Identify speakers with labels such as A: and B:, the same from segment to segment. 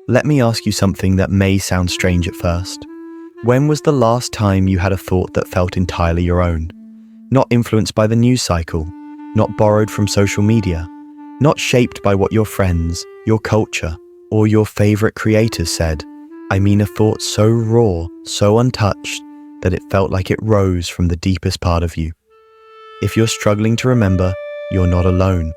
A: Let me ask you something that may sound strange at first. When was the last time you had a thought that felt entirely your own? Not influenced by the news cycle, not borrowed from social media, not shaped by what your friends, your culture, or your favorite creators said. I mean a thought so raw, so untouched, that it felt like it rose from the deepest part of you. If you're struggling to remember, you're not alone.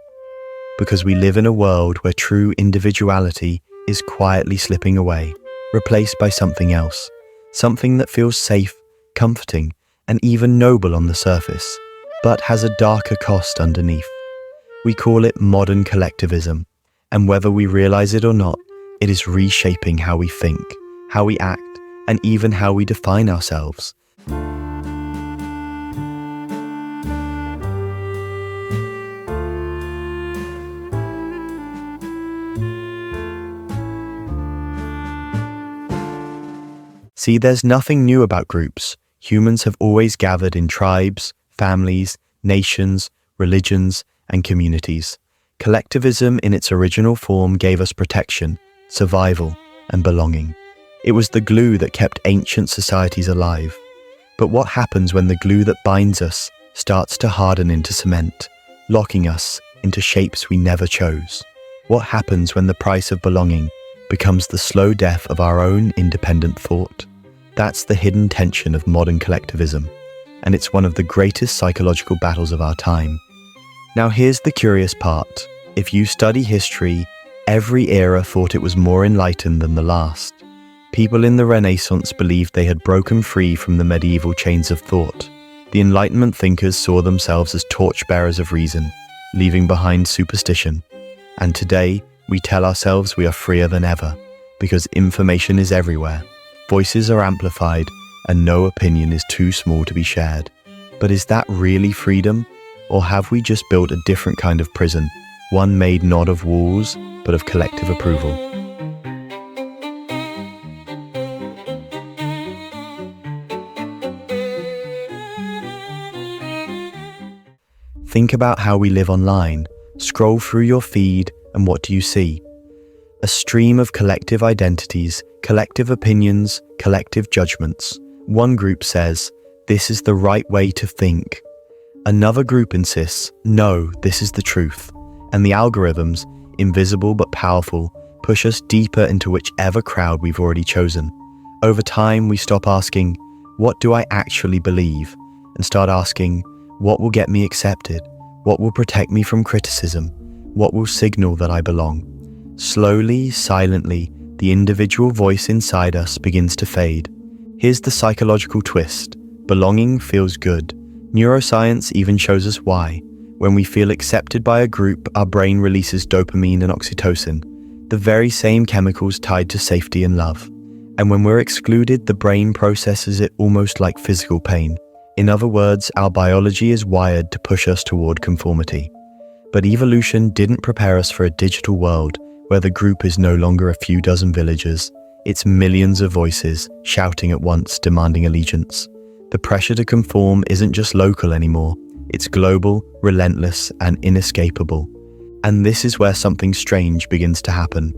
A: Because we live in a world where true individuality is quietly slipping away, replaced by something else. Something that feels safe, comforting, and even noble on the surface, but has a darker cost underneath. We call it modern collectivism, and whether we realize it or not, it is reshaping how we think, how we act, and even how we define ourselves. See, there's nothing new about groups. Humans have always gathered in tribes, families, nations, religions, and communities. Collectivism in its original form gave us protection, survival, and belonging. It was the glue that kept ancient societies alive. But what happens when the glue that binds us starts to harden into cement, locking us into shapes we never chose? What happens when the price of belonging becomes the slow death of our own independent thought? That's the hidden tension of modern collectivism, and it's one of the greatest psychological battles of our time. Now here's the curious part. If you study history, every era thought it was more enlightened than the last. People in the Renaissance believed they had broken free from the medieval chains of thought. The Enlightenment thinkers saw themselves as torchbearers of reason, leaving behind superstition. And today, we tell ourselves we are freer than ever, because information is everywhere. Voices are amplified, and no opinion is too small to be shared. But is that really freedom? Or have we just built a different kind of prison, one made not of walls, but of collective approval? Think about how we live online. Scroll through your feed, and what do you see? A stream of collective identities, collective opinions, collective judgments. One group says, this is the right way to think. Another group insists, no, this is the truth. And the algorithms, invisible but powerful, push us deeper into whichever crowd we've already chosen. Over time, we stop asking, what do I actually believe? And start asking, what will get me accepted? What will protect me from criticism? What will signal that I belong? Slowly, silently, the individual voice inside us begins to fade. Here's the psychological twist. Belonging feels good. Neuroscience even shows us why. When we feel accepted by a group, our brain releases dopamine and oxytocin, the very same chemicals tied to safety and love. And when we're excluded, the brain processes it almost like physical pain. In other words, our biology is wired to push us toward conformity. But evolution didn't prepare us for a digital world where the group is no longer a few dozen villagers. It's millions of voices shouting at once, demanding allegiance. The pressure to conform isn't just local anymore. It's global, relentless, and inescapable. And this is where something strange begins to happen.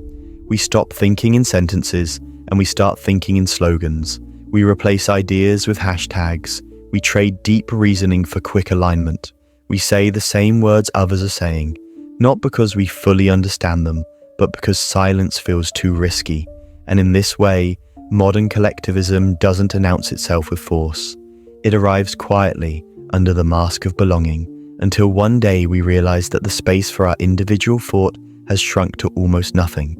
A: We stop thinking in sentences and we start thinking in slogans. We replace ideas with hashtags. We trade deep reasoning for quick alignment. We say the same words others are saying, not because we fully understand them, but because silence feels too risky. And in this way, modern collectivism doesn't announce itself with force. It arrives quietly, under the mask of belonging, until one day we realize that the space for our individual thought has shrunk to almost nothing.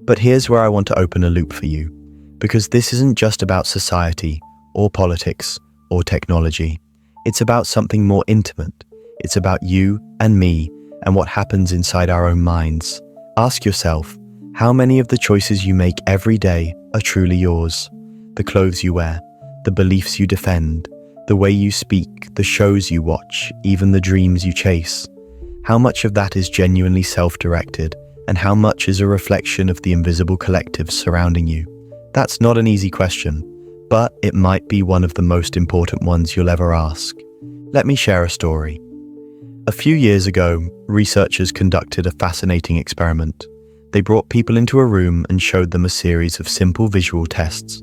A: But here's where I want to open a loop for you, because this isn't just about society, or politics, or technology. It's about something more intimate. It's about you and me, and what happens inside our own minds. Ask yourself, how many of the choices you make every day are truly yours? The clothes you wear, the beliefs you defend, the way you speak, the shows you watch, even the dreams you chase. How much of that is genuinely self-directed, and how much is a reflection of the invisible collectives surrounding you? That's not an easy question, but it might be one of the most important ones you'll ever ask. Let me share a story. A few years ago, researchers conducted a fascinating experiment. They brought people into a room and showed them a series of simple visual tests,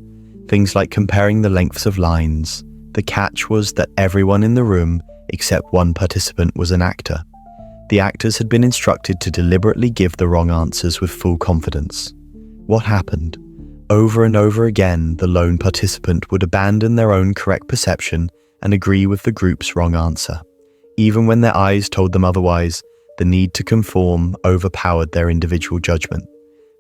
A: things like comparing the lengths of lines. The catch was that everyone in the room, except one participant, was an actor. The actors had been instructed to deliberately give the wrong answers with full confidence. What happened? Over and over again, the lone participant would abandon their own correct perception and agree with the group's wrong answer. Even when their eyes told them otherwise, the need to conform overpowered their individual judgment.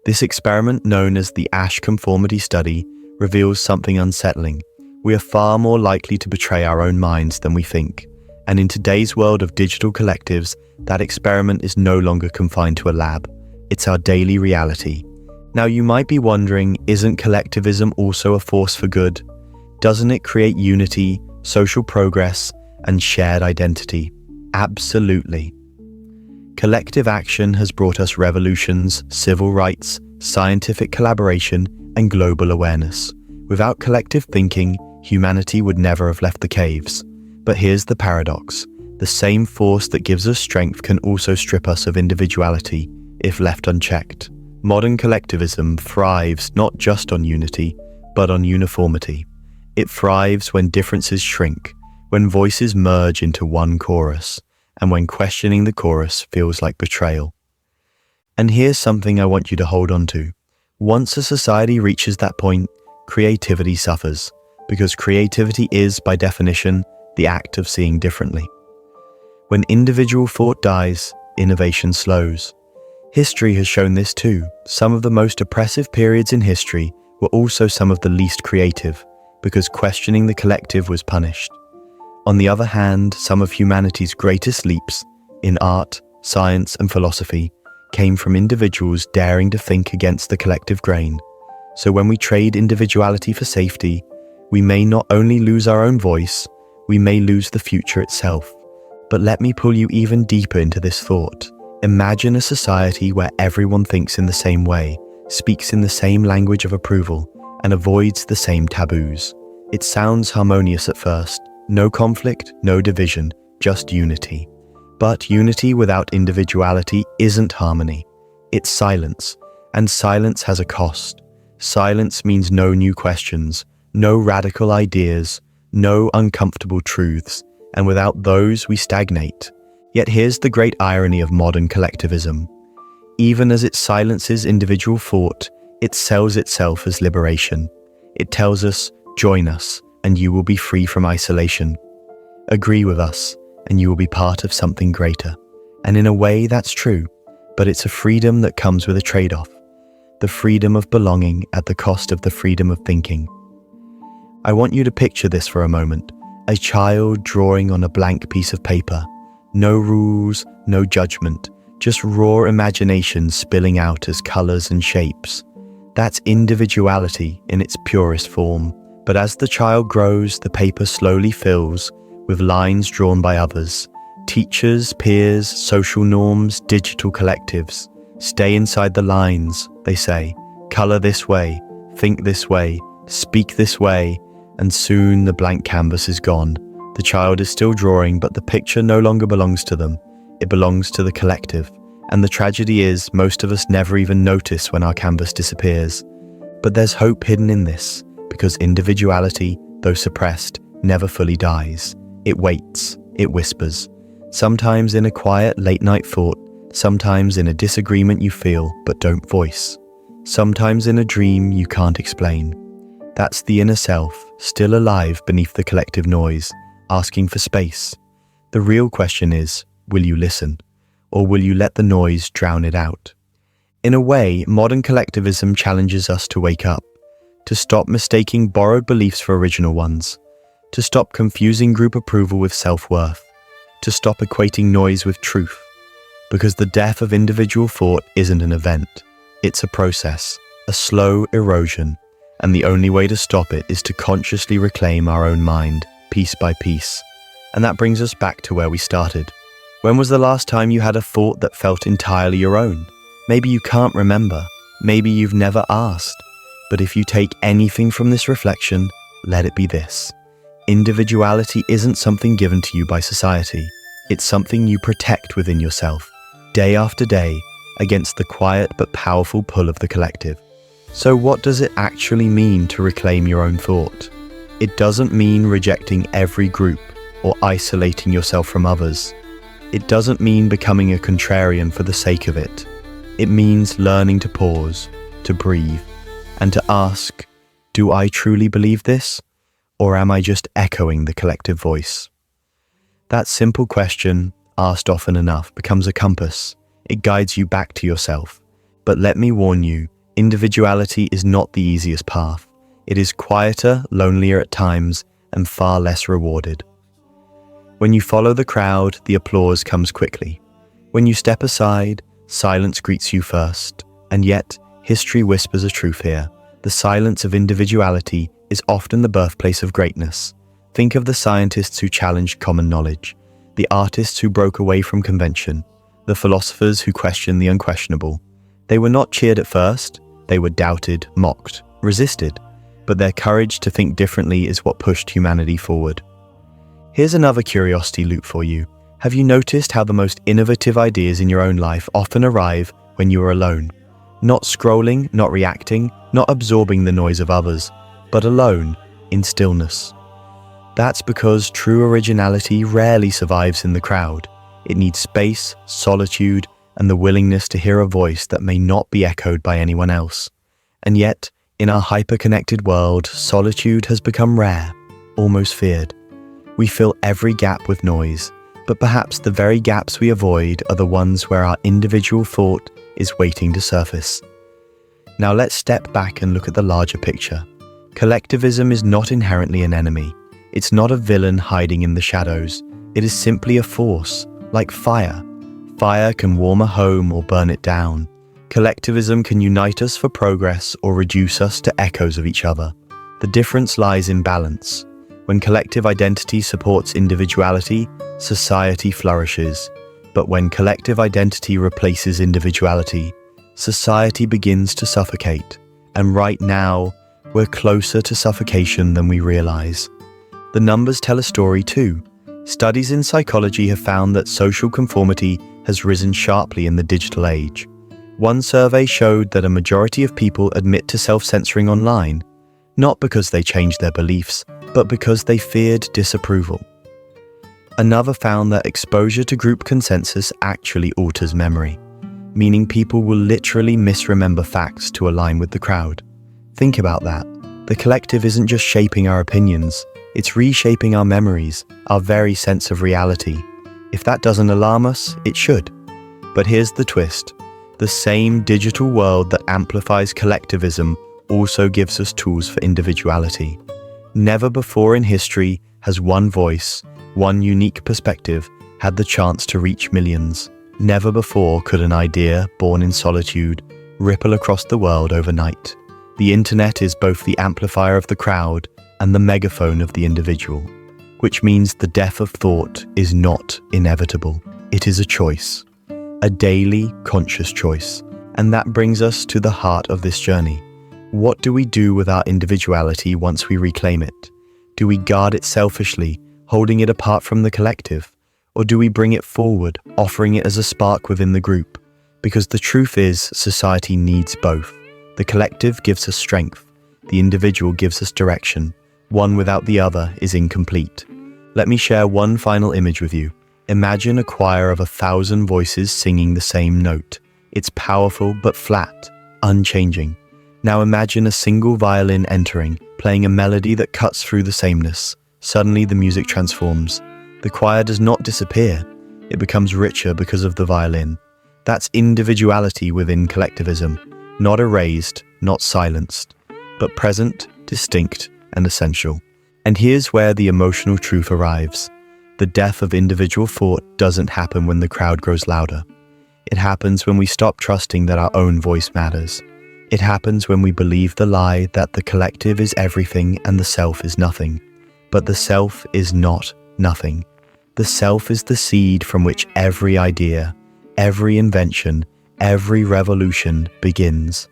A: This experiment, known as the Ash conformity study, reveals something unsettling. We are far more likely to betray our own minds than we think. And in today's world of digital collectives, that experiment is no longer confined to a lab. It's our daily reality. Now you might be wondering, isn't collectivism also a force for good? Doesn't it create unity, social progress, and shared identity? Absolutely. Collective action has brought us revolutions, civil rights, scientific collaboration, and global awareness. Without collective thinking, humanity would never have left the caves. But here's the paradox. The same force that gives us strength can also strip us of individuality if left unchecked. Modern collectivism thrives not just on unity, but on uniformity. It thrives when differences shrink, when voices merge into one chorus, and when questioning the chorus feels like betrayal. And here's something I want you to hold on to. Once a society reaches that point, creativity suffers, because creativity is, by definition, the act of seeing differently. When individual thought dies, innovation slows. History has shown this too. Some of the most oppressive periods in history were also some of the least creative, because questioning the collective was punished. On the other hand, some of humanity's greatest leaps, in art, science, and philosophy, came from individuals daring to think against the collective grain. So when we trade individuality for safety, we may not only lose our own voice, we may lose the future itself. But let me pull you even deeper into this thought. Imagine a society where everyone thinks in the same way, speaks in the same language of approval, and avoids the same taboos. It sounds harmonious at first. No conflict, no division, just unity. But unity without individuality isn't harmony. It's silence, and silence has a cost. Silence means no new questions, no radical ideas, no uncomfortable truths, and without those we stagnate. Yet here's the great irony of modern collectivism. Even as it silences individual thought, it sells itself as liberation. It tells us, join us, and you will be free from isolation. Agree with us, and you will be part of something greater. And in a way, that's true, but it's a freedom that comes with a trade-off. The freedom of belonging at the cost of the freedom of thinking. I want you to picture this for a moment. A child drawing on a blank piece of paper. No rules, no judgment, just raw imagination spilling out as colors and shapes. That's individuality in its purest form. But as the child grows, the paper slowly fills with lines drawn by others. Teachers, peers, social norms, digital collectives. Stay inside the lines, they say. Color this way, think this way, speak this way, and soon the blank canvas is gone. The child is still drawing, but the picture no longer belongs to them. It belongs to the collective. And the tragedy is, most of us never even notice when our canvas disappears. But there's hope hidden in this, because individuality, though suppressed, never fully dies. It waits, it whispers. Sometimes in a quiet late-night thought, sometimes in a disagreement you feel but don't voice. Sometimes in a dream you can't explain. That's the inner self, still alive beneath the collective noise, asking for space. The real question is, will you listen? Or will you let the noise drown it out? In a way, modern collectivism challenges us to wake up, to stop mistaking borrowed beliefs for original ones, to stop confusing group approval with self-worth, to stop equating noise with truth. Because the death of individual thought isn't an event, it's a process, a slow erosion, and the only way to stop it is to consciously reclaim our own mind, piece by piece. And that brings us back to where we started. When was the last time you had a thought that felt entirely your own? Maybe you can't remember, maybe you've never asked. But if you take anything from this reflection, let it be this. Individuality isn't something given to you by society. It's something you protect within yourself, day after day, against the quiet but powerful pull of the collective. So what does it actually mean to reclaim your own thought? It doesn't mean rejecting every group or isolating yourself from others. It doesn't mean becoming a contrarian for the sake of it. It means learning to pause, to breathe, and to ask, do I truly believe this? Or am I just echoing the collective voice? That simple question, asked often enough, becomes a compass. It guides you back to yourself. But let me warn you, individuality is not the easiest path. It is quieter, lonelier at times, and far less rewarded. When you follow the crowd, the applause comes quickly. When you step aside, silence greets you first. And yet, history whispers a truth here. The silence of individuality is often the birthplace of greatness. Think of the scientists who challenged common knowledge, the artists who broke away from convention, the philosophers who questioned the unquestionable. They were not cheered at first, they were doubted, mocked, resisted, but their courage to think differently is what pushed humanity forward. Here's another curiosity loop for you. Have you noticed how the most innovative ideas in your own life often arrive when you are alone? Not scrolling, not reacting, not absorbing the noise of others, but alone, in stillness. That's because true originality rarely survives in the crowd. It needs space, solitude, and the willingness to hear a voice that may not be echoed by anyone else. And yet, in our hyper-connected world, solitude has become rare, almost feared. We fill every gap with noise, but perhaps the very gaps we avoid are the ones where our individual thought is waiting to surface. Now let's step back and look at the larger picture. Collectivism is not inherently an enemy. It's not a villain hiding in the shadows. It is simply a force, like fire. Fire can warm a home or burn it down. Collectivism can unite us for progress or reduce us to echoes of each other. The difference lies in balance. When collective identity supports individuality, society flourishes. But when collective identity replaces individuality, society begins to suffocate. And right now, we're closer to suffocation than we realize. The numbers tell a story too. Studies in psychology have found that social conformity has risen sharply in the digital age. One survey showed that a majority of people admit to self-censoring online, not because they changed their beliefs, but because they feared disapproval. Another found that exposure to group consensus actually alters memory, meaning people will literally misremember facts to align with the crowd. Think about that. The collective isn't just shaping our opinions, it's reshaping our memories, our very sense of reality. If that doesn't alarm us, it should. But here's the twist. The same digital world that amplifies collectivism also gives us tools for individuality. Never before in history has one voice, one unique perspective, had the chance to reach millions. Never before could an idea born in solitude ripple across the world overnight. The internet is both the amplifier of the crowd and the megaphone of the individual, which means the death of thought is not inevitable. It is a choice, a daily, conscious choice. And that brings us to the heart of this journey. What do we do with our individuality once we reclaim it? Do we guard it selfishly, holding it apart from the collective? Or do we bring it forward, offering it as a spark within the group? Because the truth is, society needs both. The collective gives us strength. The individual gives us direction. One without the other is incomplete. Let me share one final image with you. Imagine a choir of 1,000 voices singing the same note. It's powerful but flat, unchanging. Now imagine a single violin entering, playing a melody that cuts through the sameness. Suddenly the music transforms. The choir does not disappear. It becomes richer because of the violin. That's individuality within collectivism. Not erased, not silenced, but present, distinct, and essential. And here's where the emotional truth arrives. The death of individual thought doesn't happen when the crowd grows louder. It happens when we stop trusting that our own voice matters. It happens when we believe the lie that the collective is everything and the self is nothing. But the self is not nothing. The self is the seed from which every idea, every invention, every revolution begins.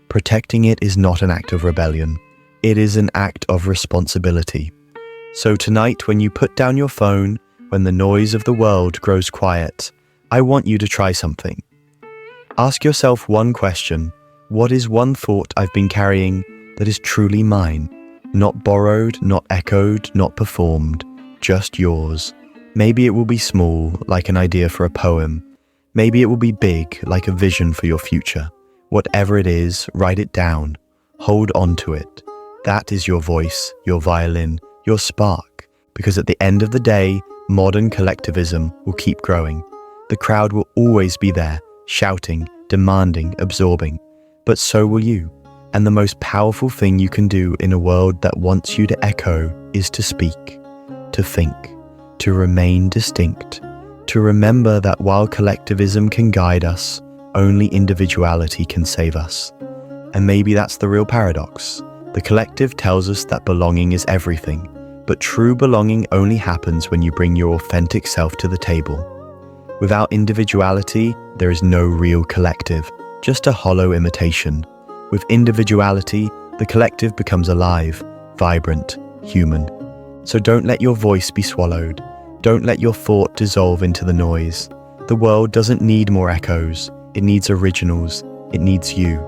A: Protecting it is not an act of rebellion. It is an act of responsibility. So tonight, when you put down your phone, when the noise of the world grows quiet, I want you to try something. Ask yourself one question. What is one thought I've been carrying that is truly mine? Not borrowed, not echoed, not performed, just yours. Maybe it will be small, like an idea for a poem. Maybe it will be big, like a vision for your future. Whatever it is, write it down. Hold on to it. That is your voice, your violin, your spark. Because at the end of the day, modern collectivism will keep growing. The crowd will always be there, shouting, demanding, absorbing. But so will you. And the most powerful thing you can do in a world that wants you to echo is to speak, to think, to remain distinct, to remember that while collectivism can guide us, only individuality can save us. And maybe that's the real paradox. The collective tells us that belonging is everything, but true belonging only happens when you bring your authentic self to the table. Without individuality, there is no real collective, just a hollow imitation. With individuality, the collective becomes alive, vibrant, human. So don't let your voice be swallowed. Don't let your thought dissolve into the noise. The world doesn't need more echoes. It needs originals. It needs you.